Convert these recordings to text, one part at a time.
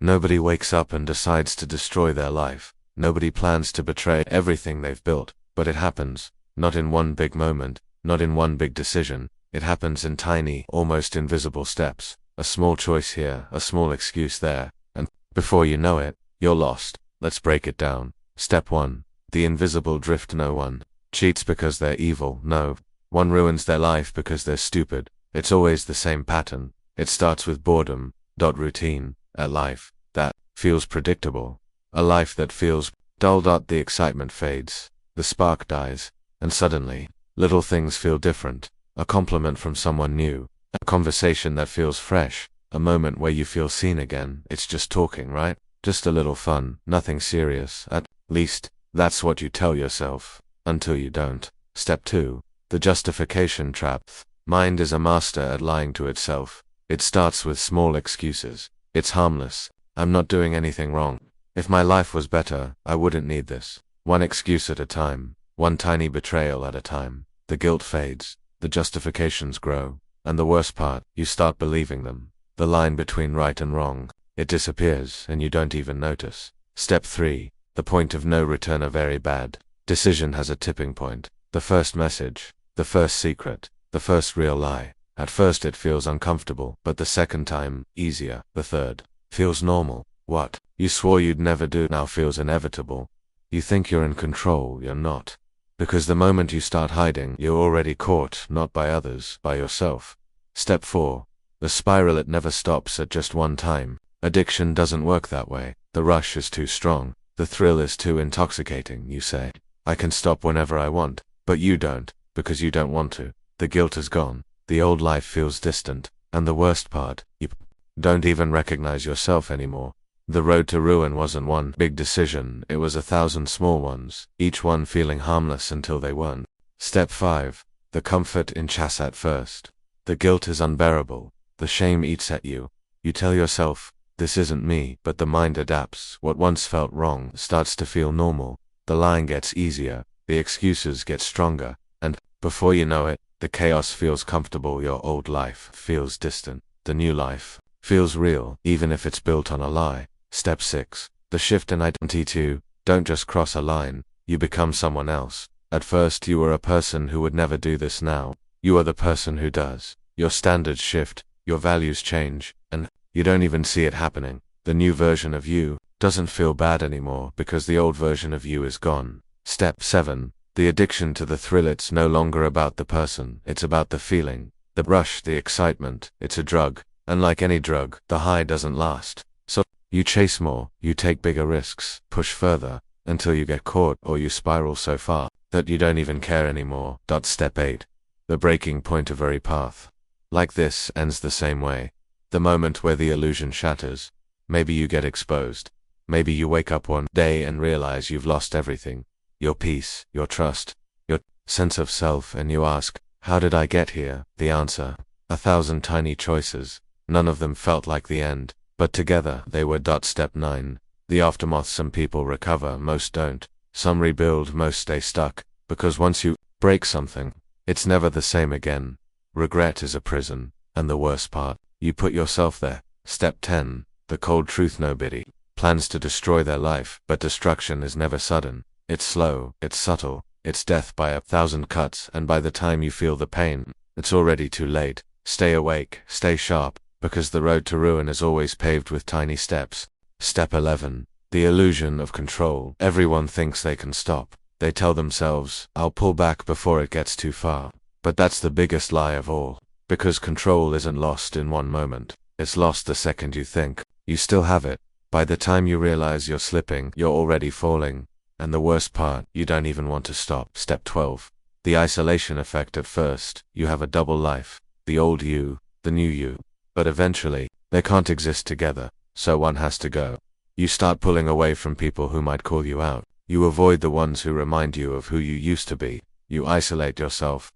Nobody wakes up and decides to destroy their life. Nobody plans to betray everything they've built, but it happens. Not in one big moment, not in one big decision. It happens in tiny, almost invisible steps. A small choice here, a small excuse there, and before you know it, you're lost. Let's break it down. Step 1. The invisible drift. No one cheats because they're evil, no. One ruins their life because they're stupid. It's always the same pattern. It starts with boredom. Routine. A life that feels predictable. A life that feels dull. The excitement fades. The spark dies. And suddenly, little things feel different. A compliment from someone new. A conversation that feels fresh. A moment where you feel seen again. It's just talking, right? Just a little fun. Nothing serious. At least, that's what you tell yourself. Until you don't. Step 2. The justification trap. Mind is a master at lying to itself. It starts with small excuses. It's harmless. I'm not doing anything wrong. If my life was better, I wouldn't need this. One excuse at a time. One tiny betrayal at a time. The guilt fades. The justifications grow. And the worst part, you start believing them. The line between right and wrong. It disappears, and you don't even notice. Step 3. The point of no return. A very bad decision has a tipping point. The first message. The first secret. The first real lie. At first it feels uncomfortable, but the second time, easier. The third feels normal. What you swore you'd never do now feels inevitable. You think you're in control, you're not. Because the moment you start hiding, you're already caught, not by others, by yourself. Step 4. The spiral. It never stops at just one time. Addiction doesn't work that way. The rush is too strong. The thrill is too intoxicating. You say, I can stop whenever I want. But you don't, because you don't want to. The guilt is gone. The old life feels distant. And the worst part, you don't even recognize yourself anymore. The road to ruin wasn't one big decision, it was 1,000 small ones, each one feeling harmless until they weren't. Step 5. The comfort in chas. At first, the guilt is unbearable. The shame eats at you. You tell yourself, this isn't me, but the mind adapts. What once felt wrong starts to feel normal. The lying gets easier, the excuses get stronger, and, before you know it, the chaos feels comfortable. Your old life feels distant. The new life feels real, even if it's built on a lie. Step 6. The shift in identity. Don't just cross a line, you become someone else. At first you were a person who would never do this. Now, you are the person who does. Your standards shift, your values change, and you don't even see it happening. The new version of you doesn't feel bad anymore because the old version of you is gone. Step 7. The addiction to the thrill. It's no longer about the person, it's about the feeling. The rush, the excitement, it's a drug. And like any drug, the high doesn't last. So, you chase more, you take bigger risks, push further, until you get caught or you spiral so far that you don't even care anymore. Step 8. The breaking point. Of every path like this ends the same way. The moment where the illusion shatters. Maybe you get exposed. Maybe you wake up one day and realize you've lost everything. Your peace, your trust, your sense of self, and you ask, how did I get here? The answer, 1,000 tiny choices. None of them felt like the end, but together they were. Step 9. The aftermath. Some people recover, most don't. Some rebuild, most stay stuck. Because once you break something, it's never the same again. Regret is a prison, and the worst part, you put yourself there. Step 10. The cold truth. Nobody plans to destroy their life, but destruction is never sudden. It's slow, it's subtle, it's death by 1,000 cuts, and by the time you feel the pain, it's already too late. Stay awake, stay sharp, because the road to ruin is always paved with tiny steps. Step 11. The illusion of control. Everyone thinks they can stop. They tell themselves, I'll pull back before it gets too far. But that's the biggest lie of all. Because control isn't lost in one moment. It's lost the second you think you still have it. By the time you realize you're slipping, you're already falling. And the worst part, you don't even want to stop. Step 12. The isolation effect. At first, you have a double life. The old you, the new you. But eventually, they can't exist together, so one has to go. You start pulling away from people who might call you out. You avoid the ones who remind you of who you used to be. You isolate yourself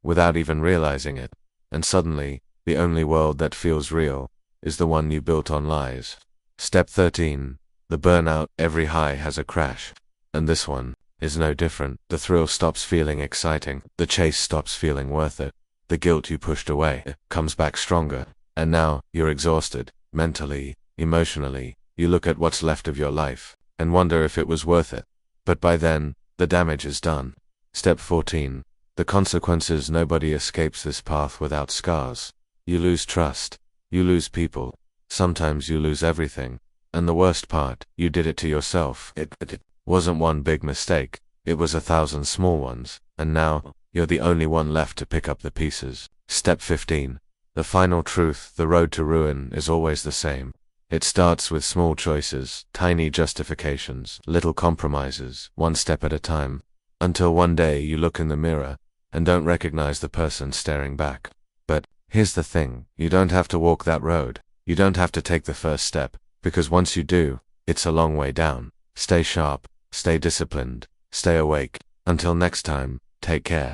without even realizing it. And suddenly, the only world that feels real is the one you built on lies. Step 13. The burnout. Every high has a crash. And this one is no different. The thrill stops feeling exciting. The chase stops feeling worth it. The guilt you pushed away comes back stronger. And now, you're exhausted, mentally, emotionally, you look at what's left of your life, and wonder if it was worth it. But by then, the damage is done. Step 14. The consequences. Nobody escapes this path without scars. You lose trust. You lose people. Sometimes you lose everything. And the worst part, you did it to yourself. It wasn't one big mistake. It was 1,000 small ones. And now, you're the only one left to pick up the pieces. Step 15. The final truth. The road to ruin is always the same. It starts with small choices, tiny justifications, little compromises, one step at a time, until one day you look in the mirror and don't recognize the person staring back. But here's the thing, you don't have to walk that road. You don't have to take the first step, because once you do, it's a long way down. Stay sharp, stay disciplined, stay awake. Until next time, take care.